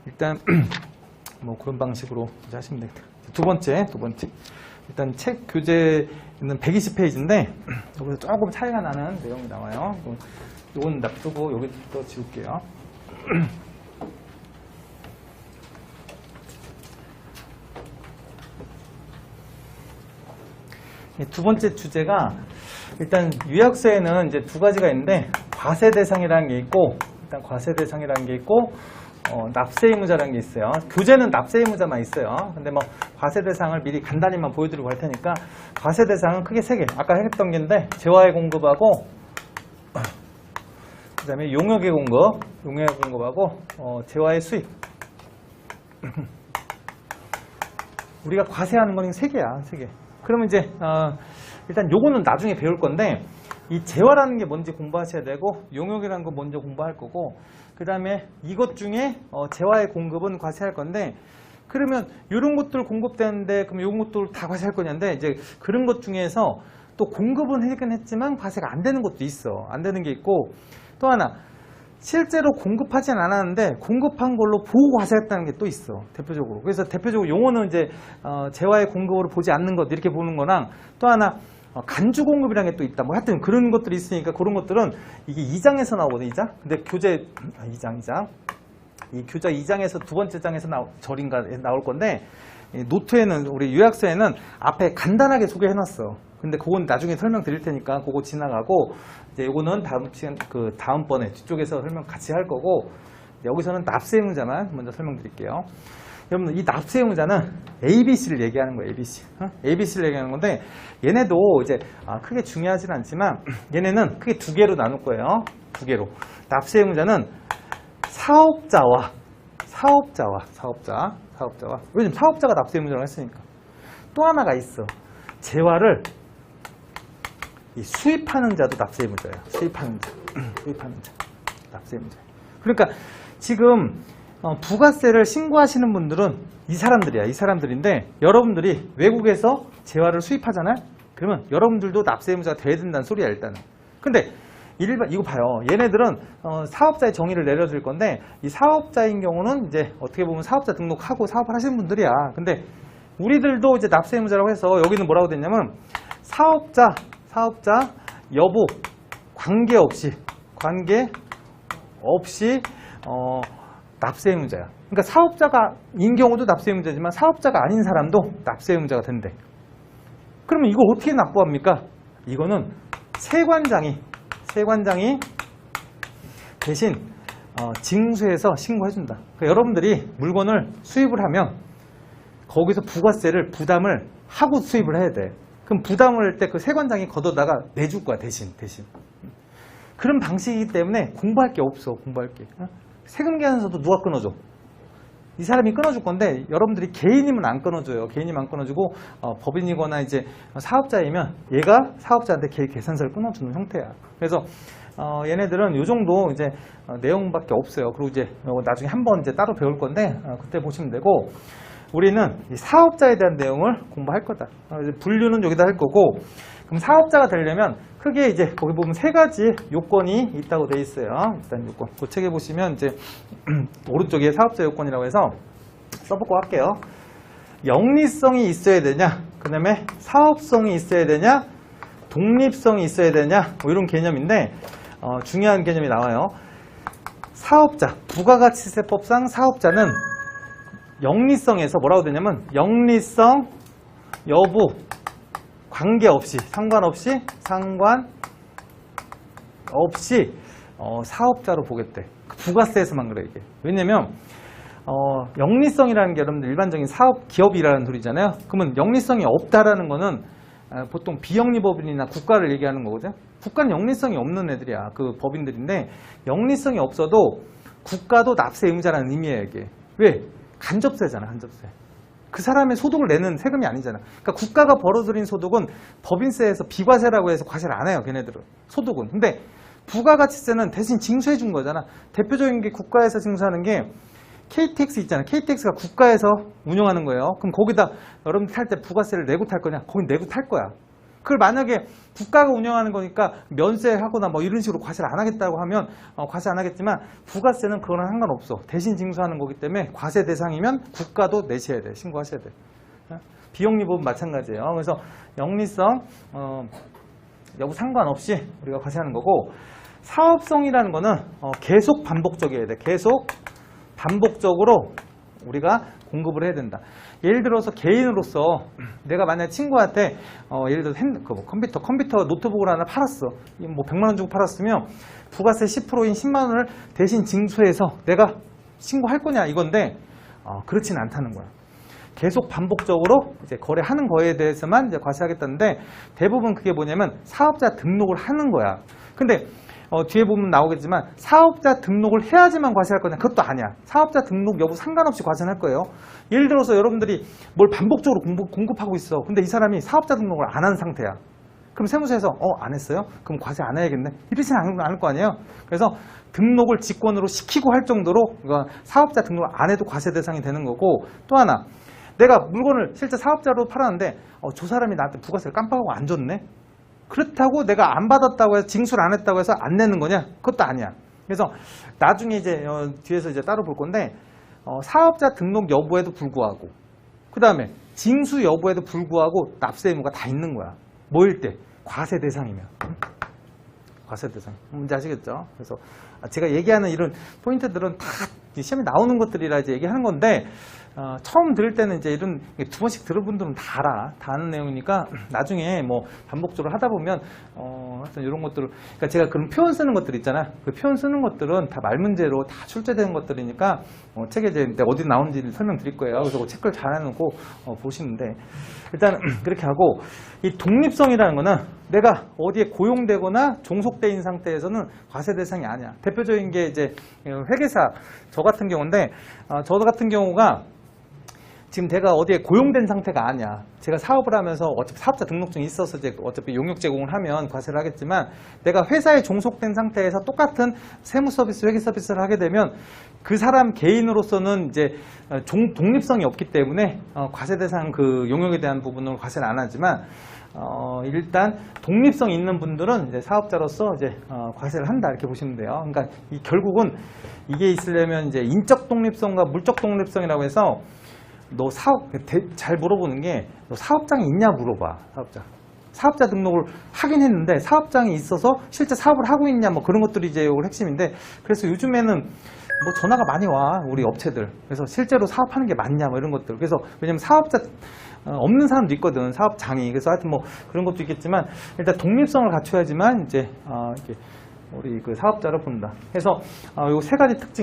일단 뭐 그런 방식으로 이제 하시면 됩니다. 두 번째. 일단 책 교재는 120페이지인데 여기서 조금 차이가 나는 내용이 나와요. 이건 놔두고 여기부터 지울게요. 두 번째 주제가 일단 유학서에는 이제 두 가지가 있는데 과세 대상이라는 게 있고 납세 의무자라는 게 있어요. 교재는 납세 의무자만 있어요. 근데 뭐 과세 대상을 미리 간단히만 보여드리고 할 테니까 과세 대상은 크게 세 개. 아까 했던 게인데 재화의 공급하고 그다음에 용역의 공급하고 재화의 수입. 우리가 과세하는 거는 세 개야, 세 개. 그러면 이제 일단 요거는 나중에 배울 건데 이 재화라는 게 뭔지 공부하셔야 되고 용역이라는 거 먼저 공부할 거고 그 다음에 이것 중에 재화의 공급은 과세할 건데 그러면 이런 것들 공급되는데 그럼 이런 것들 다 과세할 거냐인데 이제 그런 것 중에서 또 공급은 하긴 했지만 과세가 안 되는 것도 있어. 안 되는 게 있고 또 하나 실제로 공급하진 않았는데 공급한 걸로 보고 과세했다는 게 또 있어. 대표적으로. 그래서 대표적으로 용어는 이제 재화의 공급으로 보지 않는 것 이렇게 보는 거랑 또 하나 간주 공급이라는 게 또 있다. 뭐 하여튼 그런 것들이 있으니까 그런 것들은 이게 2장에서 나오거든, 2장. 근데 교재 2장. 이 교재 2장에서 두 번째 장에서 절인가 나올 건데 노트에는 우리 요약서에는 앞에 간단하게 소개해 놨어. 근데 그건 나중에 설명드릴 테니까 그거 지나가고 이제 요거는 다음번에 뒤쪽에서 설명 같이 할 거고 여기서는 납세 의무자만 먼저 설명드릴게요. 여러분 이 납세 의무자는 ABC를 얘기하는 거예요. ABC를 얘기하는 건데 얘네도 이제 크게 중요하진 않지만 얘네는 크게 두 개로 나눌 거예요. 두 개로. 납세 의무자는 사업자와 요즘 사업자가 납세 의무자라고 했으니까 또 하나가 있어. 재화를 수입하는 자도 납세 의무자예요. 수입하는 자. 납세 의무자. 그러니까 지금 부가세를 신고하시는 분들은 이 사람들인데 여러분들이 외국에서 재화를 수입하잖아요. 그러면 여러분들도 납세 의무자가 돼야 된다는 소리야 일단은. 근데 이거 봐요. 얘네들은 사업자의 정의를 내려줄 건데 이 사업자인 경우는 이제 어떻게 보면 사업자 등록하고 사업을 하시는 분들이야. 근데 우리들도 이제 납세 의무자라고 해서 여기는 뭐라고 됐냐면 사업자 여부 관계없이 납세 의무자야. 그러니까 사업자가인 경우도 납세 의무자지만 사업자가 아닌 사람도 납세 의무자가 된대. 그러면 이거 어떻게 납부합니까? 이거는 세관장이 대신 징수해서 신고해준다. 그러니까 여러분들이 물건을 수입을 하면 거기서 부가세를 부담을 하고 수입을 해야 돼. 그럼 부담을 할 때 그 세관장이 걷어다가 내줄 거야 대신. 그런 방식이기 때문에 공부할 게 없어. 공부할 게. 세금 계산서도 누가 끊어줘? 이 사람이 끊어줄 건데 여러분들이 개인이면 안 끊어줘요. 개인이면 안 끊어주고 법인이거나 이제 사업자이면 얘가 사업자한테 계산서를 끊어주는 형태야. 그래서 얘네들은 이 정도 이제 내용밖에 없어요. 그리고 이제 나중에 한번 이제 따로 배울 건데 그때 보시면 되고 우리는 이 사업자에 대한 내용을 공부할 거다. 분류는 여기다 할 거고 그럼 사업자가 되려면 크게 이제 거기 보면 세 가지 요건이 있다고 돼 있어요. 일단 요건. 그 책에 보시면 이제 오른쪽에 사업자 요건이라고 해서 써보고 할게요. 영리성이 있어야 되냐, 그 다음에 사업성이 있어야 되냐, 독립성이 있어야 되냐, 뭐 이런 개념인데 중요한 개념이 나와요. 사업자, 부가가치세법상 사업자는 영리성에서 뭐라고 되냐면 영리성, 여부, 관계없이, 상관없이 사업자로 보겠대. 부가세에서만 그래 이게. 왜냐면 영리성이라는 게 여러분들 일반적인 사업, 기업이라는 소리잖아요. 그러면 영리성이 없다라는 거는 보통 비영리법인이나 국가를 얘기하는 거거든요. 국가는 영리성이 없는 애들이야. 그 법인들인데 영리성이 없어도 국가도 납세 의무자라는 의미예요 이게. 왜? 간접세잖아, 간접세. 그 사람의 소득을 내는 세금이 아니잖아. 그러니까 국가가 벌어들인 소득은 법인세에서 비과세라고 해서 과세를 안 해요, 걔네들은. 소득은. 근데 부가가치세는 대신 징수해 준 거잖아. 대표적인 게 국가에서 징수하는 게 KTX 있잖아. KTX가 국가에서 운영하는 거예요. 그럼 거기다 여러분들 탈 때 부가세를 내고 탈 거냐? 거긴 내고 탈 거야. 그걸 만약에 국가가 운영하는 거니까 면세하거나 뭐 이런 식으로 과세를 안 하겠다고 하면 과세 안 하겠지만 부가세는 그거랑 상관없어. 대신 징수하는 거기 때문에 과세 대상이면 국가도 내셔야 돼. 신고하셔야 돼. 비영리법은 마찬가지예요. 그래서 영리성 여부 상관없이 우리가 과세하는 거고, 사업성이라는 거는 계속 반복적이어야 돼. 계속 반복적으로 우리가 공급을 해야 된다. 예를 들어서 개인으로서 내가 만약 친구한테 예를 들어서 컴퓨터 노트북을 하나 팔았어. 뭐 100만 원 주고 팔았으면 부가세 10%인 10만 원을 대신 징수해서 내가 신고할 거냐 이건데, 그렇진 않다는 거야. 계속 반복적으로 이제 거래하는 거에 대해서만 이제 과세하겠다는데, 대부분 그게 뭐냐면 사업자 등록을 하는 거야. 근데 뒤에 보면 나오겠지만 사업자 등록을 해야지만 과세할 거냐? 그것도 아니야. 사업자 등록 여부 상관없이 과세는 할 거예요. 예를 들어서 여러분들이 뭘 반복적으로 공급하고 있어. 근데 이 사람이 사업자 등록을 안 한 상태야. 그럼 세무서에서 안 했어요? 그럼 과세 안 해야겠네? 이러진 않을 거 아니에요. 그래서 등록을 직권으로 시키고 할 정도로 사업자 등록을 안 해도 과세 대상이 되는 거고, 또 하나, 내가 물건을 실제 사업자로 팔았는데 저 사람이 나한테 부가세를 깜빡하고 안 줬네? 그렇다고 내가 안 받았다고 해서 징수를 안 했다고 해서 안 내는 거냐? 그것도 아니야. 그래서 나중에 이제 뒤에서 이제 따로 볼 건데, 사업자 등록 여부에도 불구하고, 그 다음에 징수 여부에도 불구하고 납세 의무가 다 있는 거야. 뭐일 때? 과세 대상이면. 과세 대상. 뭔지 아시겠죠? 그래서 제가 얘기하는 이런 포인트들은 다 시험에 나오는 것들이라 이제 얘기하는 건데, 처음 들을 때는 이제 이런 두 번씩 들은 분들은 다 알아. 다 아는 내용이니까 나중에 뭐 반복적으로 하다 보면 하여튼 이런 것들을, 그러니까 제가 그런 표현 쓰는 것들 있잖아. 그 표현 쓰는 것들은 다 말 문제로 다 출제되는 것들이니까 책에 이제 어디 나오는지를 설명드릴 거예요. 그래서 그 책을 잘 해놓고 보시는데, 일단 그렇게 하고, 이 독립성이라는 거는 내가 어디에 고용되거나 종속돼 있는 상태에서는 과세 대상이 아니야. 대표적인 게 이제 회계사, 저 같은 경우인데, 저 같은 경우가 지금 내가 어디에 고용된 상태가 아니야. 제가 사업을 하면서 어차피 사업자 등록증이 있어서 이제 어차피 용역 제공을 하면 과세를 하겠지만, 내가 회사에 종속된 상태에서 똑같은 세무 서비스, 회계 서비스를 하게 되면 그 사람 개인으로서는 이제 독립성이 없기 때문에 과세 대상 그 용역에 대한 부분으로 과세를 안 하지만, 일단 독립성 있는 분들은 이제 사업자로서 이제 과세를 한다, 이렇게 보시면 돼요. 그러니까 결국은 이게 있으려면 이제 인적 독립성과 물적 독립성이라고 해서, 너 잘 물어보는 게, 너 사업장이 있냐 물어봐. 사업자 등록을 하긴 했는데 사업장이 있어서 실제 사업을 하고 있냐, 뭐 그런 것들이 이제 이걸 핵심인데, 그래서 요즘에는 뭐 전화가 많이 와, 우리 업체들. 그래서 실제로 사업하는 게 맞냐, 뭐 이런 것들. 그래서 왜냐면 사업자 없는 사람도 있거든, 사업장이. 그래서 하여튼 뭐 그런 것도 있겠지만, 일단 독립성을 갖춰야지만 이제 이렇게 우리 그 사업자를 본다. 그래서 요 세 가지 특징.